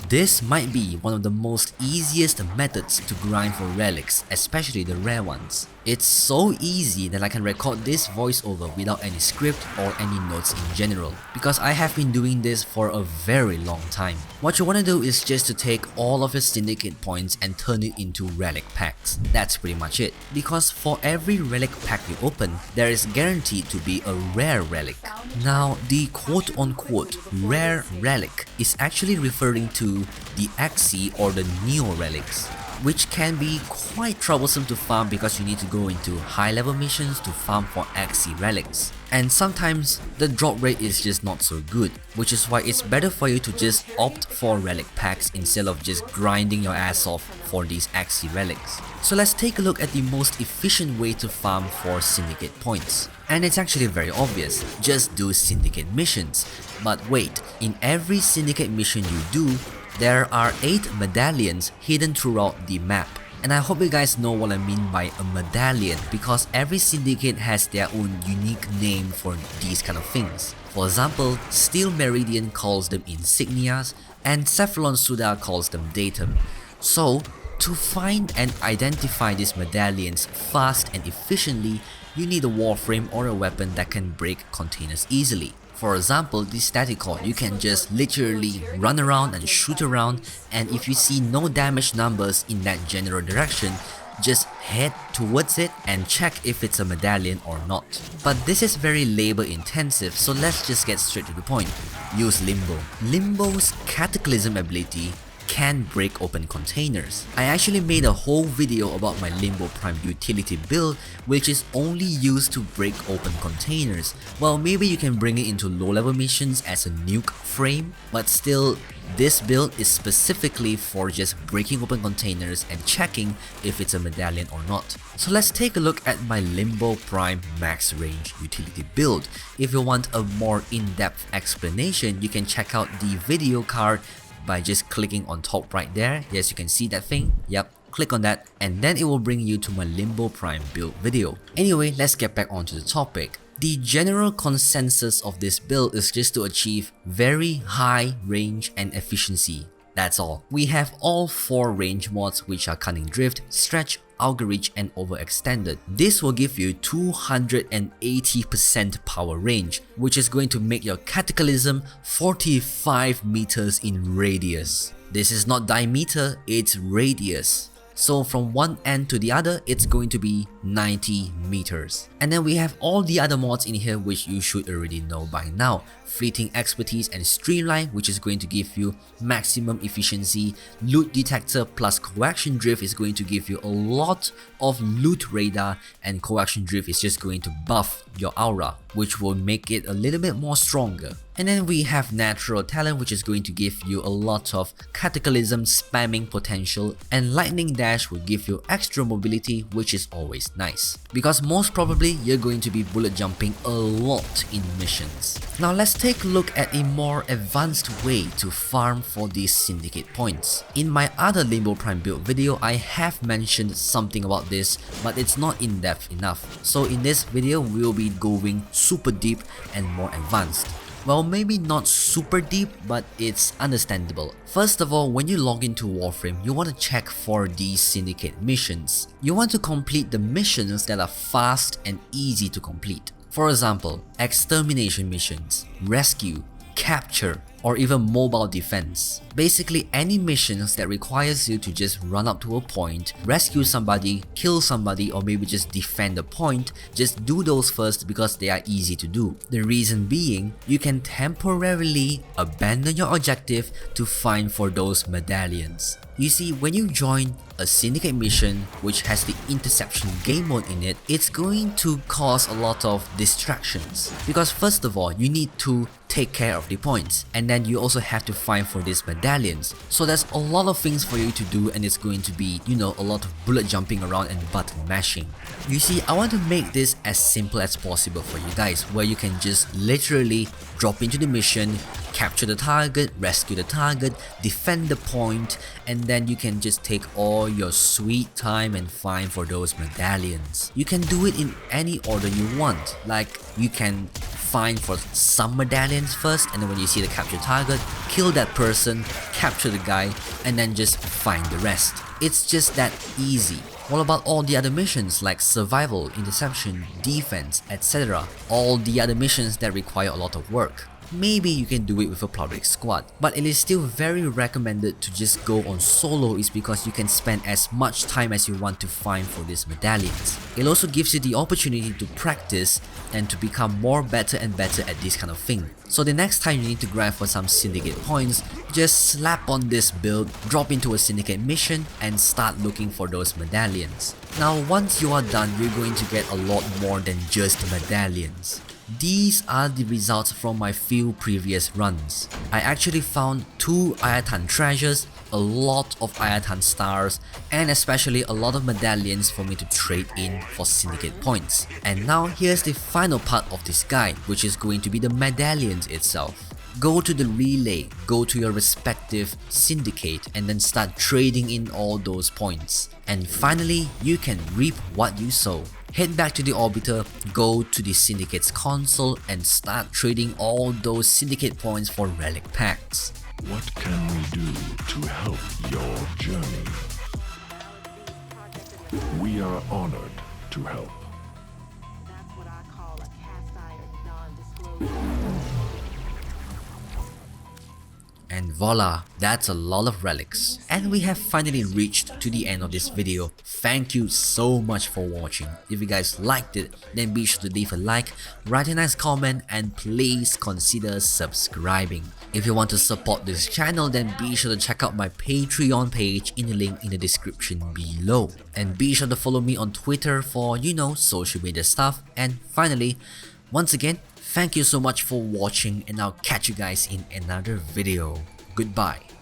This might be one of the most easiest methods to grind for relics, especially the rare ones. It's so easy that I can record this voiceover without any script or any notes in general, because I have been doing this for a very long time. What you want to do is just to take all of your syndicate points and turn it into relic packs. That's pretty much it. Because for every relic pack you open, there is guaranteed to be a rare relic. Now, the quote-unquote rare relic is actually referring to the Axii or the Neo relics, which can be quite troublesome to farm because you need to go into high level missions to farm for Axii relics. And sometimes the drop rate is just not so good, which is why it's better for you to just opt for relic packs instead of just grinding your ass off for these Axii relics. So let's take a look at the most efficient way to farm for syndicate points. And it's actually very obvious, just do syndicate missions. But wait, in every syndicate mission you do, there are 8 medallions hidden throughout the map. And I hope you guys know what I mean by a medallion, because every syndicate has their own unique name for these kind of things. For example, Steel Meridian calls them insignias, and Cephalon Suda calls them datum. So, to find and identify these medallions fast and efficiently, you need a Warframe or a weapon that can break containers easily. For example, this static core, you can just literally run around and shoot around, and if you see no damage numbers in that general direction, just head towards it and check if it's a medallion or not. But this is very labor intensive, so let's just get straight to the point. Use Limbo. Limbo's Cataclysm ability can break open containers. I actually made a whole video about my Limbo Prime utility build, which is only used to break open containers. Well, maybe you can bring it into low level missions as a nuke frame, but still, this build is specifically for just breaking open containers and checking if it's a medallion or not. So let's take a look at my Limbo Prime max range utility build. If you want a more in-depth explanation, you can check out the video card by just clicking on top right there. Yes, you can see that thing. Yep, click on that and then it will bring you to my Limbo Prime build video. Anyway, let's get back onto the topic. The general consensus of this build is just to achieve very high range and efficiency. That's all. We have all 4 range mods, which are Cunning Drift, Stretch, Augureach and Overextended. This will give you 280% power range, which is going to make your Cataclysm 45 meters in radius. This is not diameter, it's radius. So from one end to the other, it's going to be 90 meters. And then we have all the other mods in here which you should already know by now. Fleeting Expertise and Streamline, which is going to give you maximum efficiency. Loot Detector plus Coaction Drift is going to give you a lot of loot radar, and Coaction Drift is just going to buff your aura, which will make it a little bit more stronger. And then we have Natural Talent, which is going to give you a lot of Cataclysm spamming potential, and Lightning Dash will give you extra mobility, which is always nice, because most probably you're going to be bullet jumping a lot in missions. Now let's take a look at a more advanced way to farm for these syndicate points. In my other Limbo Prime build video, I have mentioned something about this, but it's not in depth enough. So in this video, we'll be going super deep and more advanced. Well, maybe not super deep, but it's understandable. First of all, when you log into Warframe, you want to check for these syndicate missions. You want to complete the missions that are fast and easy to complete. For example, extermination missions, rescue, capture, or even mobile defense. Basically any missions that requires you to just run up to a point, rescue somebody, kill somebody, or maybe just defend a point, just do those first because they are easy to do. The reason being, you can temporarily abandon your objective to find for those medallions. You see, when you join a syndicate mission which has the interception game mode in it, it's going to cause a lot of distractions. Because first of all, you need to take care of the points, and then you also have to find for these medallions. So there's a lot of things for you to do, and it's going to be, you know, a lot of bullet jumping around and button mashing. You see, I want to make this as simple as possible for you guys, where you can just literally drop into the mission, capture the target, rescue the target, defend the point, and then you can just take all your sweet time and find for those medallions. You can do it in any order you want, like you can find for some medallions first, and then when you see the capture target, kill that person, capture the guy, and then just find the rest. It's just that easy. What about all the other missions like survival, interception, defense, etc. All the other missions that require a lot of work? Maybe you can do it with a public squad, but it is still very recommended to just go on solo is because you can spend as much time as you want to find for these medallions. It also gives you the opportunity to practice and to become better and better at this kind of thing. So the next time you need to grind for some syndicate points, just slap on this build, drop into a syndicate mission and start looking for those medallions. Now once you are done, you're going to get a lot more than just medallions. These are the results from my few previous runs. I actually found 2 Ayatan treasures, a lot of Ayatan stars, and especially a lot of medallions for me to trade in for syndicate points. And now here's the final part of this guide, which is going to be the medallions itself. Go to the relay, go to your respective syndicate and then start trading in all those points. And finally, you can reap what you sow. Head back to the orbiter, go to the syndicate's console and start trading all those syndicate points for relic packs. What can we do to help your journey? We are honored to help. That's what I call a cast iron non-disclosure. And voila, that's a lot of relics. And we have finally reached to the end of this video. Thank you so much for watching. If you guys liked it, then be sure to leave a like, write a nice comment, and please consider subscribing. If you want to support this channel, then be sure to check out my Patreon page in the link in the description below. And be sure to follow me on Twitter for, social media stuff. And finally, once again, thank you so much for watching and I'll catch you guys in another video. Goodbye.